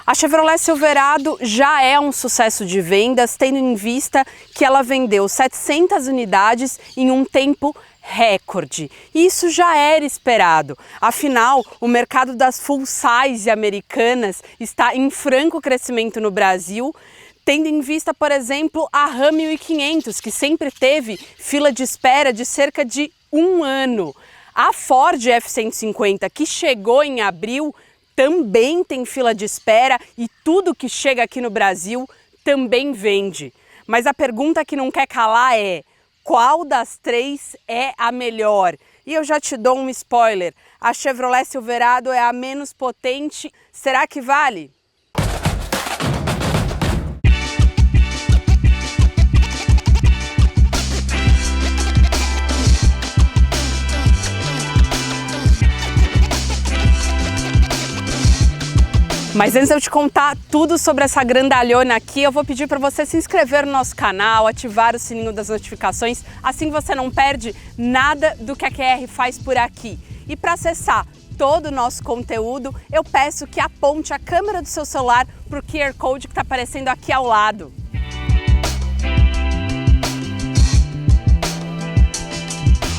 A Chevrolet Silverado já é um sucesso de vendas, tendo em vista que ela vendeu 700 unidades em um tempo recorde. Isso já era esperado. Afinal, o mercado das full size americanas está em franco crescimento no Brasil, tendo em vista, por exemplo, a Ram 1500, que sempre teve fila de espera de cerca de um ano. A Ford F-150, que chegou em abril, também tem fila de espera e tudo que chega aqui no Brasil também vende. Mas a pergunta que não quer calar é: qual das três é a melhor? E eu já te dou um spoiler, a Chevrolet Silverado é a menos potente. Será que vale? Mas antes de eu te contar tudo sobre essa grandalhona aqui, eu vou pedir para você se inscrever no nosso canal, ativar o sininho das notificações, assim você não perde nada do que a QR faz por aqui. E para acessar todo o nosso conteúdo, eu peço que aponte a câmera do seu celular para o QR Code que está aparecendo aqui ao lado.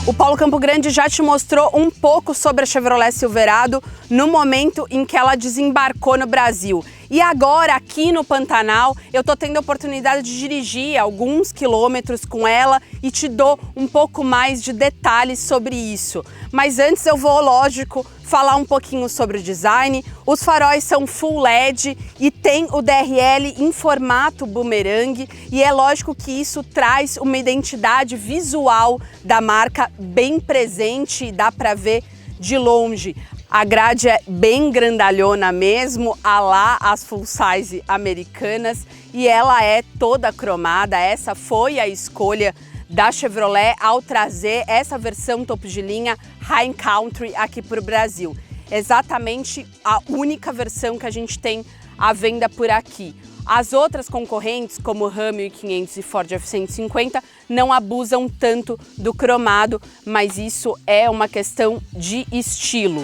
O Paulo Campo Grande já te mostrou um pouco sobre a Chevrolet Silverado no momento em que ela desembarcou no Brasil. E agora, aqui no Pantanal, eu tô tendo a oportunidade de dirigir alguns quilômetros com ela e te dou um pouco mais de detalhes sobre isso. Mas antes eu vou, lógico, falar um pouquinho sobre o design. Os faróis são full LED e tem o DRL em formato bumerangue, e é lógico que isso traz uma identidade visual da marca bem presente e dá para ver de longe. A grade é bem grandalhona mesmo, à lá as full size americanas, e ela é toda cromada. Essa foi a escolha da Chevrolet ao trazer essa versão topo de linha High Country aqui para o Brasil. Exatamente a única versão que a gente tem à venda por aqui. As outras concorrentes, como Ram 1500 e Ford F-150, não abusam tanto do cromado, mas isso é uma questão de estilo.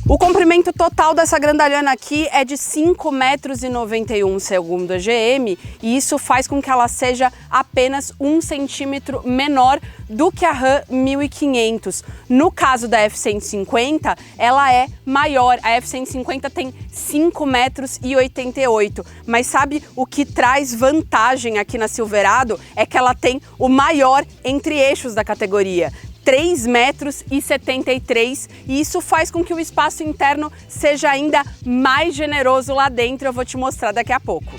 O comprimento total dessa grandalhona aqui é de 5,91 m, segundo a GM, e isso faz com que ela seja apenas 1 centímetro menor do que a Ram 1500. No caso da F-150, ela é maior. A F-150 tem 5,88 m, mas sabe o que traz vantagem aqui na Silverado? É que ela tem o maior entre-eixos da categoria. 3,73 m, e isso faz com que o espaço interno seja ainda mais generoso lá dentro. Eu vou te mostrar daqui a pouco.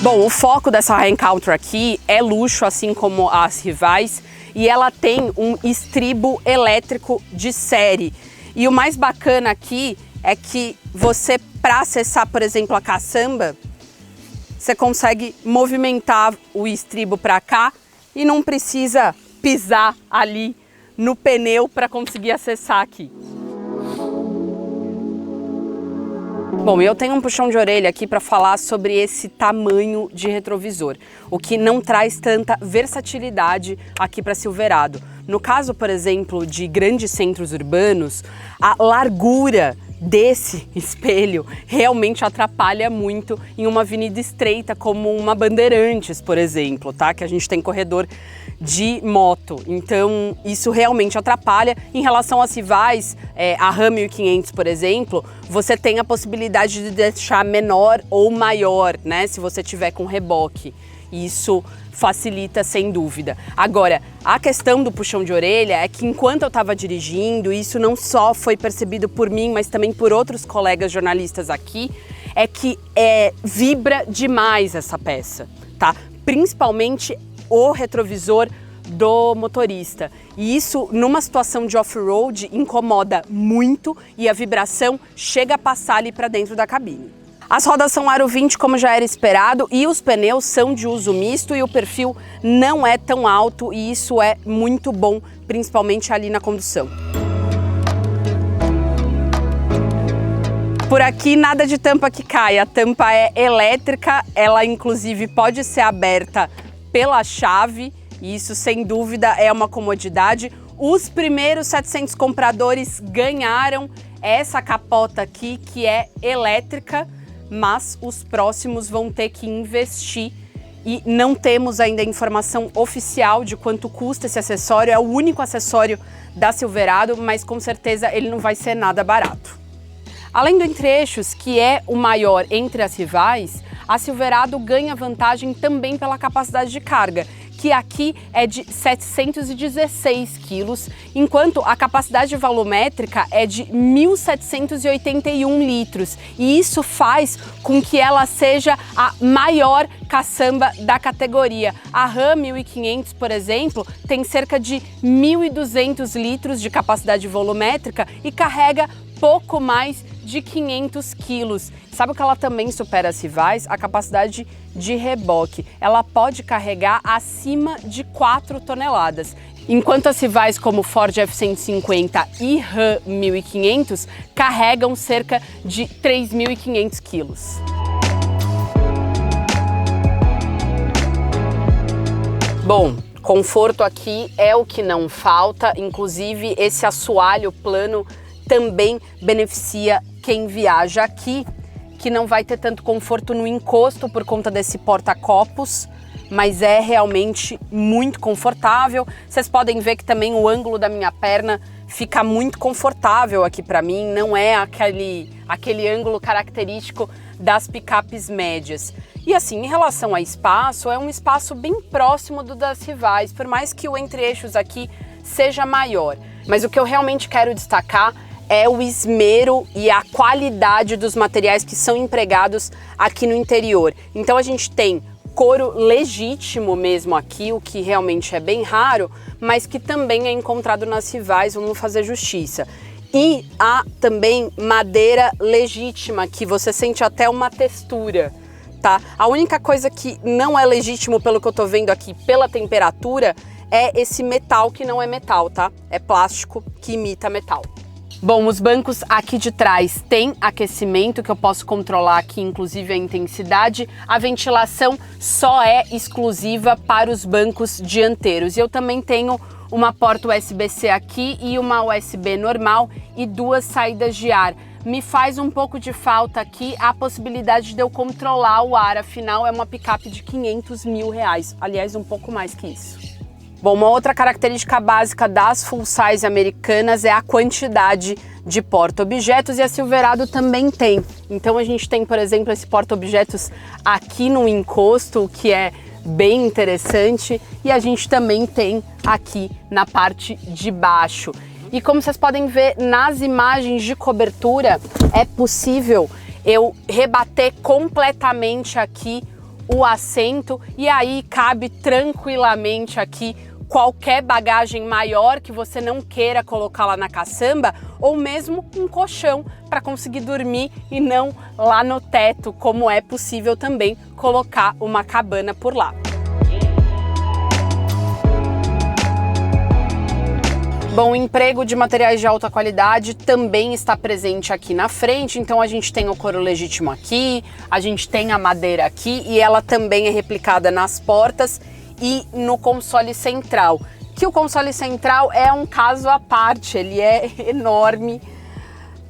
Bom, o foco dessa High Country aqui é luxo, assim como as rivais, e ela tem um estribo elétrico de série. E o mais bacana aqui é que você, para acessar, por exemplo, a caçamba, você consegue movimentar o estribo para cá e não precisa pisar ali no pneu para conseguir acessar aqui. Bom, eu tenho um puxão de orelha aqui para falar sobre esse tamanho de retrovisor, o que não traz tanta versatilidade aqui para Silverado. No caso, por exemplo, de grandes centros urbanos, a largura desse espelho realmente atrapalha muito em uma avenida estreita como uma Bandeirantes, por exemplo, tá? Que a gente tem corredor de moto, então isso realmente atrapalha. Em relação às rivais, a Ram 1500, por exemplo, você tem a possibilidade de deixar menor ou maior, né? Se você tiver com reboque, isso facilita sem dúvida. Agora, a questão do puxão de orelha é que enquanto eu estava dirigindo, isso não só foi percebido por mim, mas também por outros colegas jornalistas aqui, é que vibra demais essa peça, tá? Principalmente o retrovisor do motorista. E isso, numa situação de off-road, incomoda muito e a vibração chega a passar ali para dentro da cabine. As rodas são aro 20, como já era esperado, e os pneus são de uso misto e o perfil não é tão alto, e isso é muito bom, principalmente ali na condução. Por aqui nada de tampa que cai, a tampa é elétrica, ela inclusive pode ser aberta pela chave, e isso sem dúvida é uma comodidade. Os primeiros 700 compradores ganharam essa capota aqui, que é elétrica, mas os próximos vão ter que investir e não temos ainda informação oficial de quanto custa esse acessório. É o único acessório da Silverado, mas com certeza ele não vai ser nada barato. Além do entre-eixos, que é o maior entre as rivais, a Silverado ganha vantagem também pela capacidade de carga, que aqui é de 716 quilos, enquanto a capacidade volumétrica é de 1.781 litros. E isso faz com que ela seja a maior caçamba da categoria. A Ram 1500, por exemplo, tem cerca de 1.200 litros de capacidade volumétrica e carrega pouco mais de 500 quilos. Sabe o que ela também supera as rivais? A capacidade de reboque. Ela pode carregar acima de 4 toneladas. Enquanto as rivais como Ford F-150 e Ram 1500 carregam cerca de 3.500 quilos. Bom, conforto aqui é o que não falta, inclusive esse assoalho plano também beneficia quem viaja aqui, que não vai ter tanto conforto no encosto por conta desse porta-copos, mas é realmente muito confortável. Vocês podem ver que também o ângulo da minha perna fica muito confortável aqui para mim, não é aquele ângulo característico das picapes médias. E assim, em relação a espaço, é um espaço bem próximo do das rivais, por mais que o entre-eixos aqui seja maior. Mas o que eu realmente quero destacar é o esmero e a qualidade dos materiais que são empregados aqui no interior. Então a gente tem couro legítimo mesmo aqui, o que realmente é bem raro, mas que também é encontrado nas rivais, vamos fazer justiça. E há também madeira legítima, que você sente até uma textura, tá? A única coisa que não é legítimo, pelo que eu tô vendo aqui, pela temperatura, é esse metal que não é metal, tá? É plástico que imita metal. Bom, os bancos aqui de trás têm aquecimento, que eu posso controlar aqui, inclusive a intensidade. A ventilação só é exclusiva para os bancos dianteiros. E eu também tenho uma porta USB-C aqui e uma USB normal e 2 saídas de ar. Me faz um pouco de falta aqui a possibilidade de eu controlar o ar, afinal é uma picape de 500 mil reais, aliás, um pouco mais que isso. Bom, uma outra característica básica das full size americanas é a quantidade de porta-objetos, e a Silverado também tem. Então a gente tem, por exemplo, esse porta-objetos aqui no encosto, o que é bem interessante, e a gente também tem aqui na parte de baixo. E como vocês podem ver nas imagens de cobertura, é possível eu rebater completamente aqui o assento, e aí cabe tranquilamente aqui qualquer bagagem maior que você não queira colocar lá na caçamba, ou mesmo um colchão para conseguir dormir e não lá no teto, como é possível também colocar uma cabana por lá. Bom, o emprego de materiais de alta qualidade também está presente aqui na frente, então a gente tem o couro legítimo aqui, a gente tem a madeira aqui, e ela também é replicada nas portas e no console central, que o console central é um caso à parte, ele é enorme.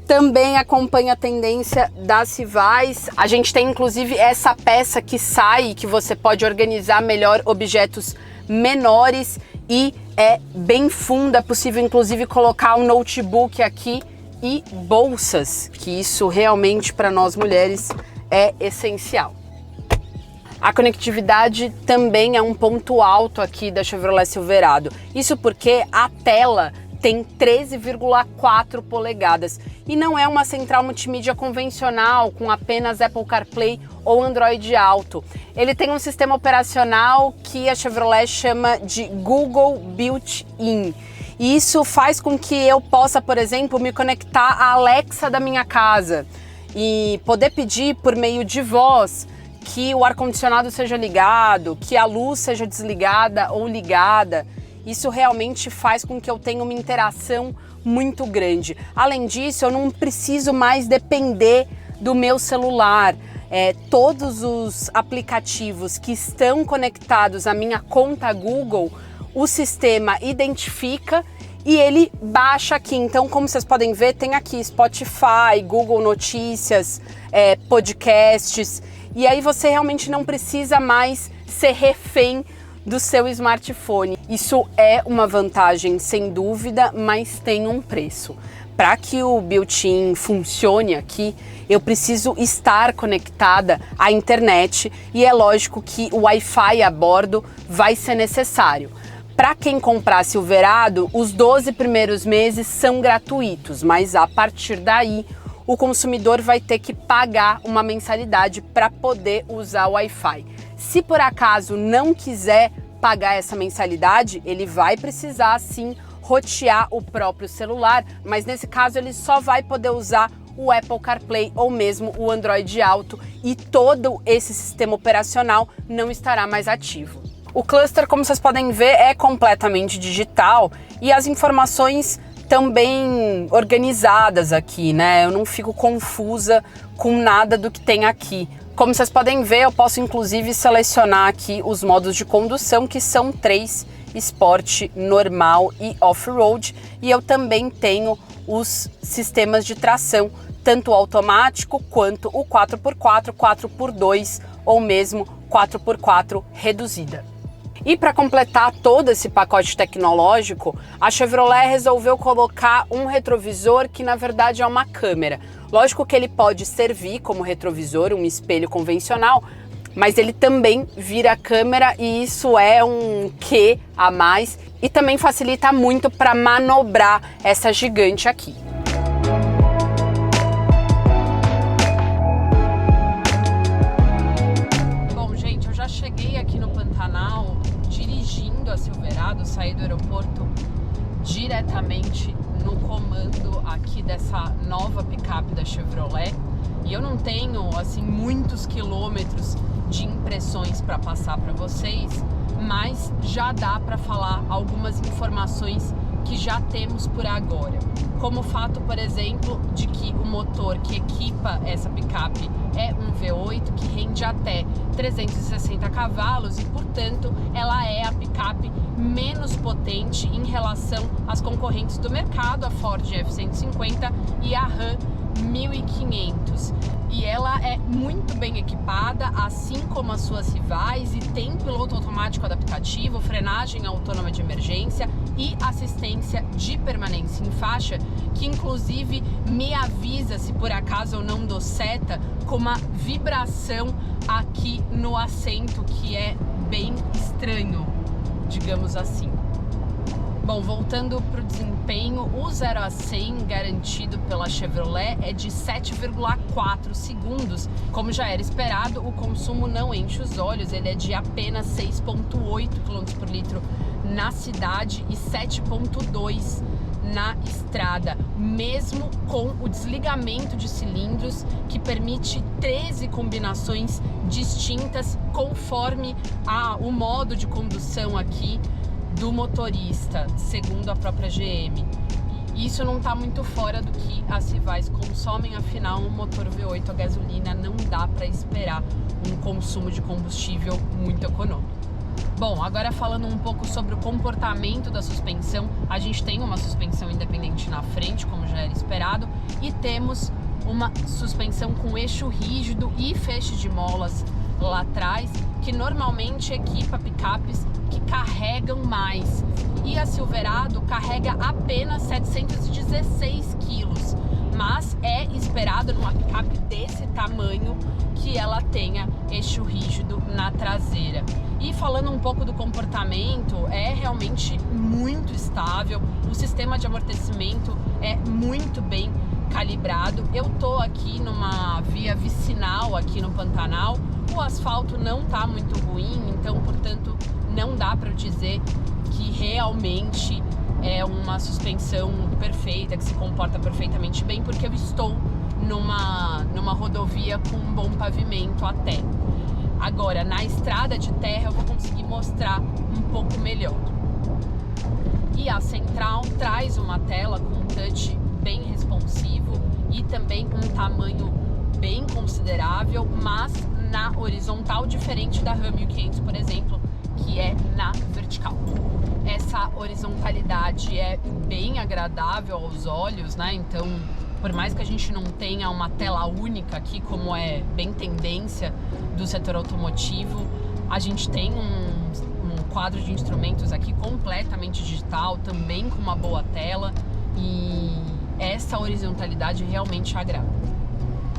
Também acompanha a tendência das rivais. A gente tem inclusive essa peça que sai, que você pode organizar melhor objetos menores, e é bem funda, é possível inclusive colocar um notebook aqui e bolsas, que isso realmente para nós mulheres é essencial. A conectividade também é um ponto alto aqui da Chevrolet Silverado. Isso porque a tela tem 13,4 polegadas e não é uma central multimídia convencional com apenas Apple CarPlay ou Android Auto. Ele tem um sistema operacional que a Chevrolet chama de Google Built-in. E isso faz com que eu possa, por exemplo, me conectar à Alexa da minha casa e poder pedir por meio de voz que o ar-condicionado seja ligado, que a luz seja desligada ou ligada. Isso realmente faz com que eu tenha uma interação muito grande. Além disso, eu não preciso mais depender do meu celular. Todos os aplicativos que estão conectados à minha conta Google, o sistema identifica e ele baixa aqui. Então, como vocês podem ver, tem aqui Spotify, Google Notícias, podcasts, e aí você realmente não precisa mais ser refém do seu smartphone. Isso é uma vantagem, sem dúvida, mas tem um preço. Para que o built-in funcione aqui, eu preciso estar conectada à internet e é lógico que o Wi-Fi a bordo vai ser necessário. Para quem comprar Silverado, os 12 primeiros meses são gratuitos, mas a partir daí o consumidor vai ter que pagar uma mensalidade para poder usar o Wi-Fi. Se por acaso não quiser pagar essa mensalidade, ele vai precisar sim rotear o próprio celular, mas nesse caso ele só vai poder usar o Apple CarPlay ou mesmo o Android Auto e todo esse sistema operacional não estará mais ativo. O cluster, como vocês podem ver, é completamente digital e as informações também organizadas aqui, né? Eu não fico confusa com nada do que tem aqui. Como vocês podem ver, eu posso inclusive selecionar aqui os modos de condução, que são 3, Sport, Normal e Off-Road, e eu também tenho os sistemas de tração, tanto o automático quanto o 4x4, 4x2 ou mesmo 4x4 reduzida. E para completar todo esse pacote tecnológico, a Chevrolet resolveu colocar um retrovisor que na verdade é uma câmera. Lógico que ele pode servir como retrovisor, um espelho convencional, mas ele também vira câmera e isso é um quê a mais e também facilita muito para manobrar essa gigante aqui. Bom, gente, eu já cheguei aqui no Pantanal dirigindo a Silverado, saí do aeroporto diretamente no comando aqui dessa nova picape da Chevrolet e eu não tenho assim muitos quilômetros de impressões para passar para vocês, mas já dá para falar algumas informações que já temos por agora, como o fato, por exemplo, de que o motor que equipa essa picape é um V8 que rende até 360 cavalos e, portanto, ela é a picape menos potente em relação às concorrentes do mercado, a Ford F-150 e a Ram 1500. E ela é muito bem equipada, assim como as suas rivais, e tem piloto automático adaptativo, frenagem autônoma de emergência e assistência de permanência em faixa, que inclusive me avisa se por acaso eu não dou seta, com uma vibração aqui no assento que é bem estranho, digamos assim. Bom, voltando para o desempenho, o 0 a 100 garantido pela Chevrolet é de 7,4 segundos. Como já era esperado, o consumo não enche os olhos, ele é de apenas 6,8 km por litro na cidade e 7,2 na estrada, mesmo com o desligamento de cilindros que permite 13 combinações distintas conforme o modo de condução aqui do motorista, segundo a própria GM. Isso não está muito fora do que as rivais consomem, afinal um motor V8 a gasolina não dá para esperar um consumo de combustível muito econômico. Bom, agora falando um pouco sobre o comportamento da suspensão, a gente tem uma suspensão independente na frente, como já era esperado, e temos uma suspensão com eixo rígido e feixe de molas lá atrás, que normalmente equipa picapes que carregam mais. E a Silverado carrega apenas 716 quilos, mas é esperado numa picape desse tamanho que ela tenha eixo rígido na traseira. E falando um pouco do comportamento, é realmente muito estável, o sistema de amortecimento é muito bem calibrado. Eu tô aqui numa via vicinal aqui no Pantanal, o asfalto não tá muito ruim, então, portanto, não dá para dizer que realmente é uma suspensão perfeita, que se comporta perfeitamente bem, porque eu estou numa rodovia com um bom pavimento até. Agora, na estrada de terra eu vou conseguir mostrar um pouco melhor. E a central traz uma tela com um touch bem responsivo e também um tamanho bem considerável, mas na horizontal, diferente da Ram 1500, por exemplo, que é na vertical. essa horizontalidade é bem agradável aos olhos, né? Então, por mais que a gente não tenha uma tela única aqui, como é bem tendência do setor automotivo, a gente tem um quadro de instrumentos aqui completamente digital, também com uma boa tela, e essa horizontalidade realmente agrada.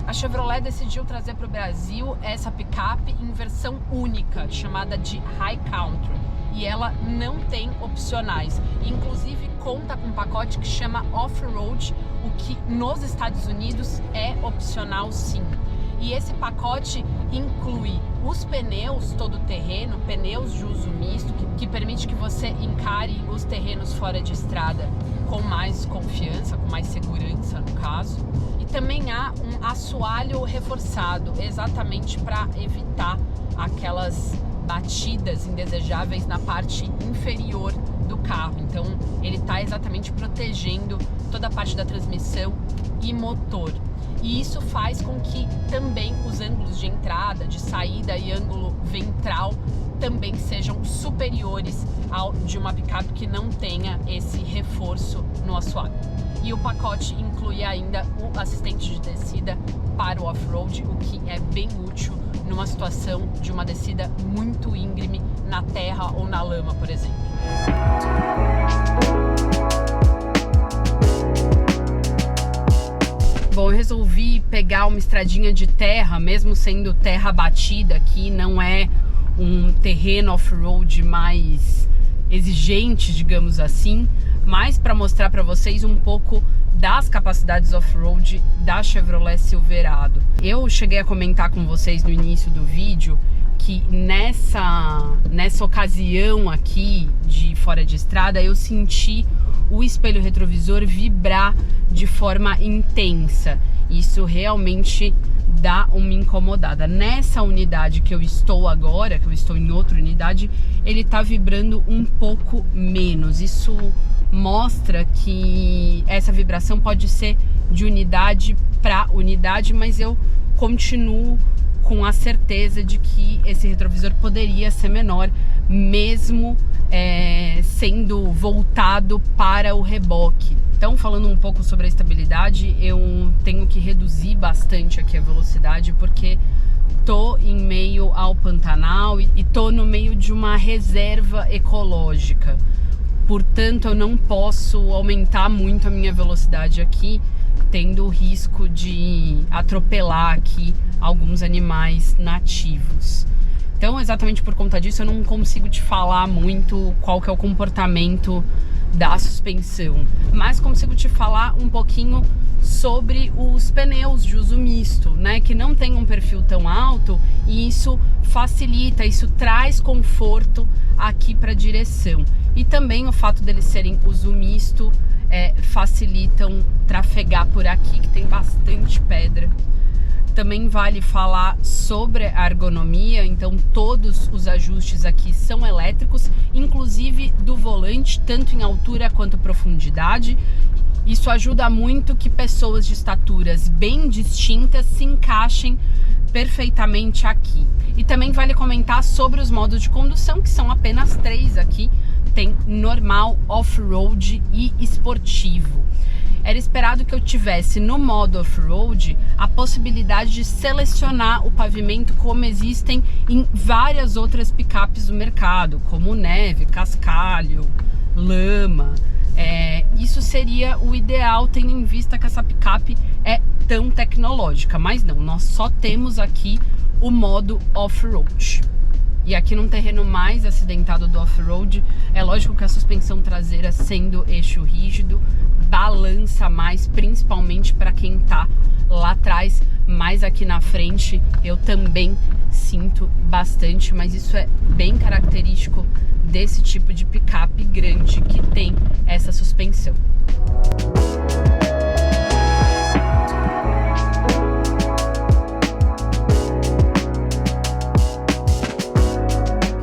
A Chevrolet decidiu trazer para o Brasil essa picape em versão única, chamada de High Country, e ela não tem opcionais. Inclusive conta com um pacote que chama Off-Road, o que nos Estados Unidos é opcional sim. E esse pacote inclui os pneus todo-terreno, pneus de uso misto, que permite que você encare os terrenos fora de estrada com mais confiança, com mais segurança no caso. E também há um assoalho reforçado, exatamente para evitar aquelas batidas indesejáveis na parte inferior do carro. Então ele está exatamente protegendo toda a parte da transmissão e motor. E isso faz com que também os ângulos de entrada, de saída e ângulo ventral também sejam superiores ao de uma picape que não tenha esse reforço no assoalho. E o pacote inclui ainda o assistente de descida para o off-road, o que é bem útil numa situação de uma descida muito íngreme na terra ou na lama, por exemplo. Bom, eu resolvi pegar uma estradinha de terra, mesmo sendo terra batida aqui, não é um terreno off-road mais exigente, digamos assim, mas para mostrar para vocês um pouco das capacidades off-road da Chevrolet Silverado. Eu cheguei a comentar com vocês no início do vídeo que nessa ocasião aqui de fora de estrada eu senti o espelho retrovisor vibrar de forma intensa. Isso realmente dá uma incomodada. Nessa unidade que eu estou agora, que eu estou em outra unidade, ele está vibrando um pouco menos. Isso mostra que essa vibração pode ser de unidade para unidade, mas eu continuo com a certeza de que esse retrovisor poderia ser menor, mesmo sendo voltado para o reboque. Então, falando um pouco sobre a estabilidade, eu tenho que reduzir bastante aqui a velocidade, porque tô em meio ao Pantanal e tô no meio de uma reserva ecológica. Portanto, eu não posso aumentar muito a minha velocidade aqui, tendo o risco de atropelar aqui alguns animais nativos. Então, exatamente por conta disso, eu não consigo te falar muito qual que é o comportamento da suspensão, mas consigo te falar um pouquinho sobre os pneus de uso misto, né, que não tem um perfil tão alto, e isso facilita, isso traz conforto aqui para a direção. E também o fato deles serem uso misto facilitam trafegar por aqui, que tem bastante pedra. Também vale falar sobre a ergonomia, então todos os ajustes aqui são elétricos, inclusive do volante, tanto em altura quanto profundidade. Isso ajuda muito que pessoas de estaturas bem distintas se encaixem perfeitamente aqui. E também vale comentar sobre os modos de condução, que são apenas 3 aqui. Tem normal, off-road e esportivo. Era esperado que eu tivesse no modo off-road a possibilidade de selecionar o pavimento, como existem em várias outras picapes do mercado, como neve, cascalho, lama. Isso seria o ideal, tendo em vista que essa picape é tão tecnológica, mas não, nós só temos aqui o modo off-road. E aqui num terreno mais acidentado do off-road, é lógico que a suspensão traseira, sendo eixo rígido, balança mais, principalmente para quem tá lá atrás, mas aqui na frente eu também sinto bastante, mas isso é bem característico desse tipo de picape grande que tem essa suspensão.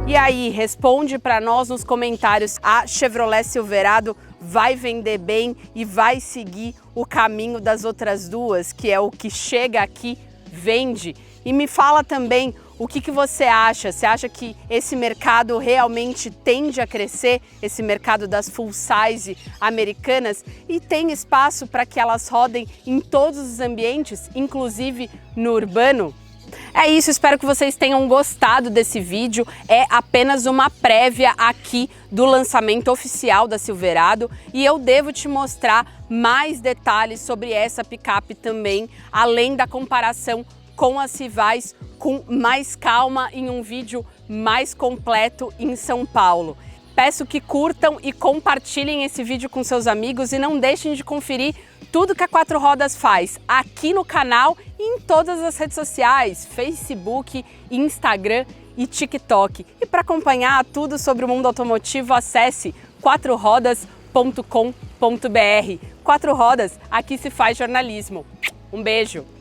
E aí, responde para nós nos comentários, a Chevrolet Silverado vai vender bem e vai seguir o caminho das outras duas, que é o que chega aqui, vende? E me fala também O que você acha? Você acha que esse mercado realmente tende a crescer, esse mercado das full size americanas, e tem espaço para que elas rodem em todos os ambientes, inclusive no urbano? É isso, espero que vocês tenham gostado desse vídeo. É apenas uma prévia aqui do lançamento oficial da Silverado e eu devo te mostrar mais detalhes sobre essa picape também, além da comparação com as rivais, com mais calma em um vídeo mais completo em São Paulo. Peço que curtam e compartilhem esse vídeo com seus amigos e não deixem de conferir tudo que a Quatro Rodas faz aqui no canal e em todas as redes sociais, Facebook, Instagram e TikTok. E para acompanhar tudo sobre o mundo automotivo, acesse quatrorodas.com.br. Quatro Rodas, aqui se faz jornalismo. Um beijo!